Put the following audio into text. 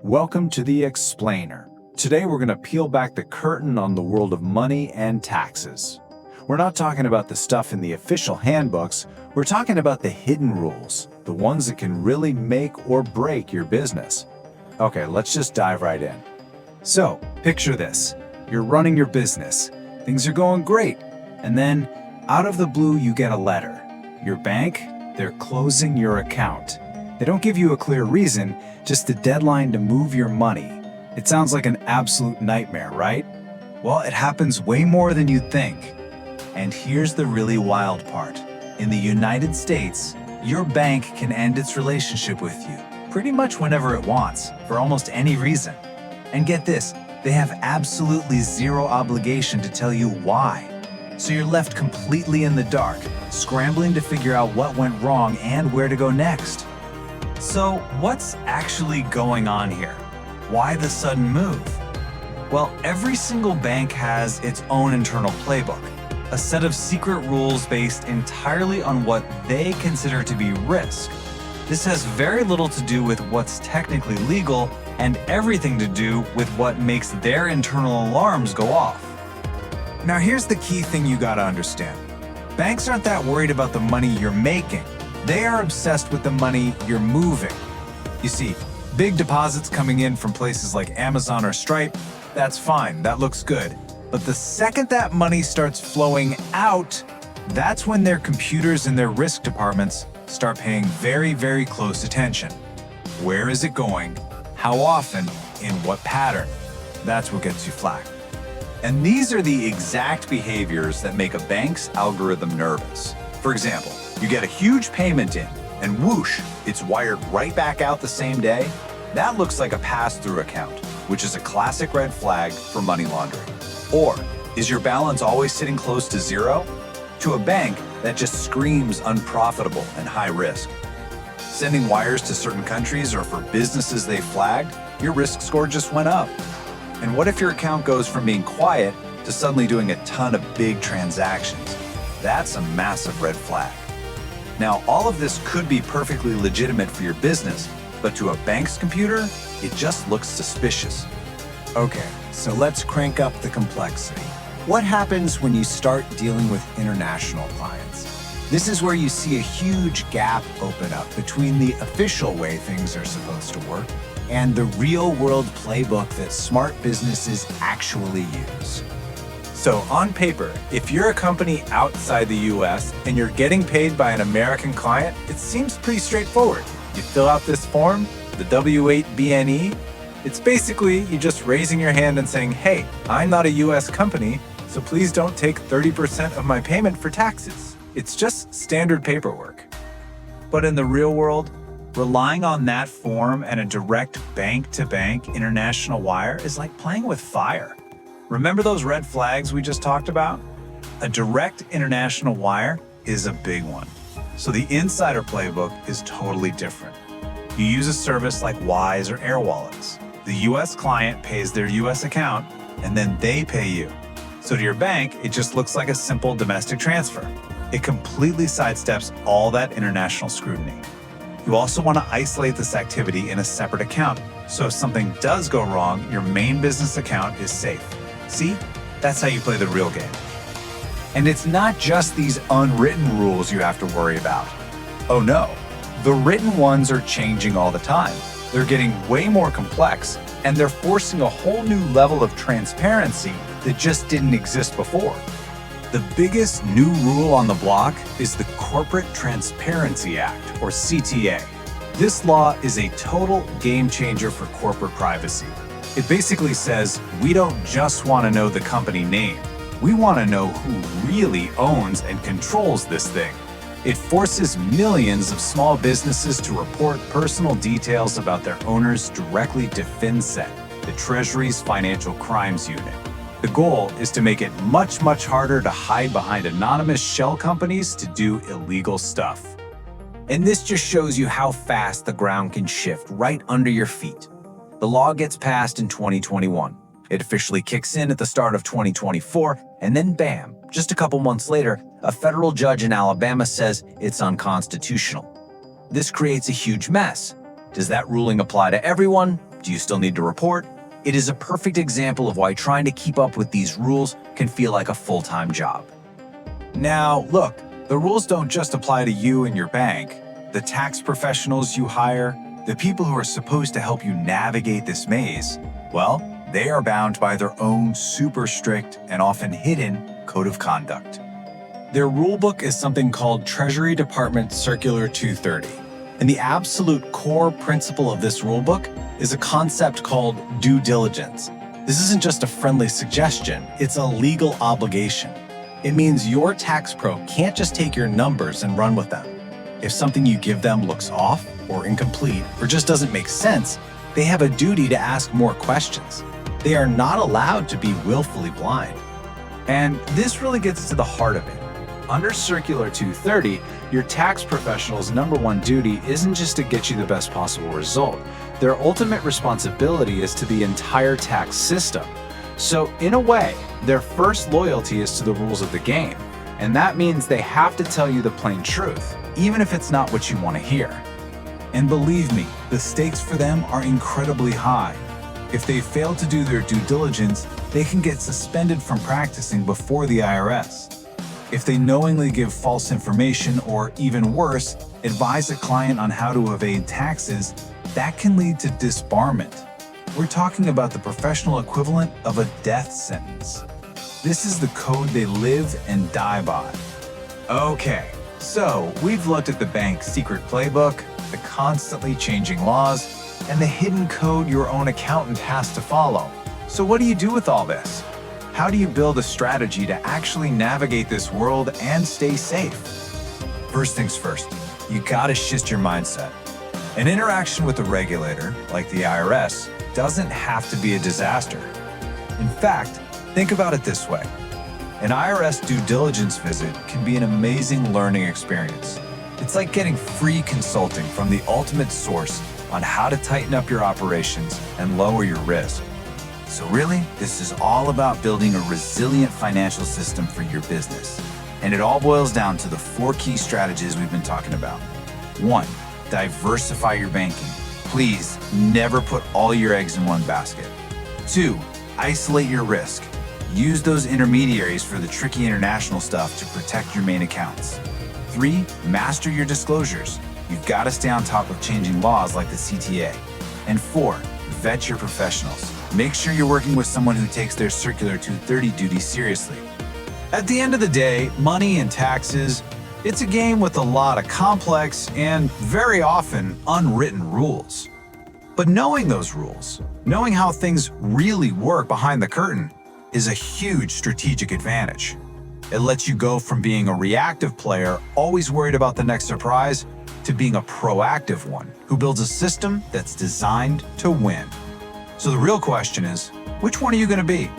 Welcome to The Explainer. Today we're going to peel back the curtain on the world of money and taxes. We're not talking about the stuff in the official handbooks, we're talking about the hidden rules, the ones that can really make or break your business. Okay, let's just dive right in. So, picture this. You're running your business. Things are going great. And then, out of the blue, you get a letter. Your bank, they're closing your account. They don't give you a clear reason, just a deadline to move your money. It sounds like an absolute nightmare, right? Well, it happens way more than you'd think. And here's the really wild part. In the United States, your bank can end its relationship with you pretty much whenever it wants, for almost any reason. And get this, they have absolutely zero obligation to tell you why. So you're left completely in the dark, scrambling to figure out what went wrong and where to go next. So what's actually going on here? Why the sudden move? Well, every single bank has its own internal playbook, a set of secret rules based entirely on what they consider to be risk. This has very little to do with what's technically legal and everything to do with what makes their internal alarms go off. Now here's the key thing you gotta understand. Banks aren't that worried about the money you're making. They are obsessed with the money you're moving. You see, big deposits coming in from places like Amazon or Stripe, that's fine, that looks good. But the second that money starts flowing out, that's when their computers and their risk departments start paying very, very close attention. Where is it going? How often? In what pattern? That's what gets you flagged. And these are the exact behaviors that make a bank's algorithm nervous. For example, you get a huge payment in, and whoosh, it's wired right back out the same day. That looks like a pass-through account, which is a classic red flag for money laundering. Or, is your balance always sitting close to zero? To a bank, that just screams unprofitable and high risk. Sending wires to certain countries or for businesses they flagged, your risk score just went up. And what if your account goes from being quiet to suddenly doing a ton of big transactions? That's a massive red flag. Now, all of this could be perfectly legitimate for your business, but to a bank's computer, it just looks suspicious. Okay, so let's crank up the complexity. What happens when you start dealing with international clients? This is where you see a huge gap open up between the official way things are supposed to work and the real-world playbook that smart businesses actually use. So on paper, if you're a company outside the US and you're getting paid by an American client, it seems pretty straightforward. You fill out this form, the W-8BNE. It's basically you just raising your hand and saying, hey, I'm not a US company, so please don't take 30% of my payment for taxes. It's just standard paperwork. But in the real world, relying on that form and a direct bank-to-bank international wire is like playing with fire. Remember those red flags we just talked about? A direct international wire is a big one. So the insider playbook is totally different. You use a service like Wise or Air Wallets. The US client pays their US account, and then they pay you. So to your bank, it just looks like a simple domestic transfer. It completely sidesteps all that international scrutiny. You also want to isolate this activity in a separate account, so if something does go wrong, your main business account is safe. See? That's how you play the real game. And it's not just these unwritten rules you have to worry about. Oh no, the written ones are changing all the time. They're getting way more complex, and they're forcing a whole new level of transparency that just didn't exist before. The biggest new rule on the block is the Corporate Transparency Act, or CTA. This law is a total game changer for corporate privacy. It basically says, we don't just want to know the company name. We want to know who really owns and controls this thing. It forces millions of small businesses to report personal details about their owners directly to FinCEN, the Treasury's Financial Crimes Unit. The goal is to make it much, much harder to hide behind anonymous shell companies to do illegal stuff. And this just shows you how fast the ground can shift right under your feet. The law gets passed in 2021. It officially kicks in at the start of 2024, and then bam, just a couple months later, a federal judge in Alabama says it's unconstitutional. This creates a huge mess. Does that ruling apply to everyone? Do you still need to report? It is a perfect example of why trying to keep up with these rules can feel like a full-time job. Now, look, the rules don't just apply to you and your bank. The tax professionals you hire, the people who are supposed to help you navigate this maze, well, they are bound by their own super strict and often hidden code of conduct. Their rulebook is something called Treasury Department Circular 230. And the absolute core principle of this rulebook is a concept called due diligence. This isn't just a friendly suggestion, it's a legal obligation. It means your tax pro can't just take your numbers and run with them. If something you give them looks off or incomplete or just doesn't make sense, they have a duty to ask more questions. They are not allowed to be willfully blind. And this really gets to the heart of it. Under Circular 230, your tax professional's number one duty isn't just to get you the best possible result. Their ultimate responsibility is to the entire tax system. So, in a way, their first loyalty is to the rules of the game. And that means they have to tell you the plain truth, even if it's not what you want to hear. And believe me, the stakes for them are incredibly high. If they fail to do their due diligence, they can get suspended from practicing before the IRS. If they knowingly give false information or, even worse, advise a client on how to evade taxes, that can lead to disbarment. We're talking about the professional equivalent of a death sentence. This is the code they live and die by. Okay, so we've looked at the bank's secret playbook, the constantly changing laws, and the hidden code your own accountant has to follow. So what do you do with all this? How do you build a strategy to actually navigate this world and stay safe? First things first, you gotta shift your mindset. An interaction with a regulator, like the IRS, doesn't have to be a disaster. In fact, think about it this way. An IRS due diligence visit can be an amazing learning experience. It's like getting free consulting from the ultimate source on how to tighten up your operations and lower your risk. So really, this is all about building a resilient financial system for your business. And it all boils down to the 4 key strategies we've been talking about. 1, diversify your banking. Please never put all your eggs in one basket. 2, isolate your risk. Use those intermediaries for the tricky international stuff to protect your main accounts. 3, master your disclosures. You've got to stay on top of changing laws like the CTA. And 4, vet your professionals. Make sure you're working with someone who takes their Circular 230 duty seriously. At the end of the day, money and taxes, it's a game with a lot of complex and very often unwritten rules. But knowing those rules, knowing how things really work behind the curtain, is a huge strategic advantage. It lets you go from being a reactive player, always worried about the next surprise, to being a proactive one who builds a system that's designed to win. So the real question is, which one are you going to be?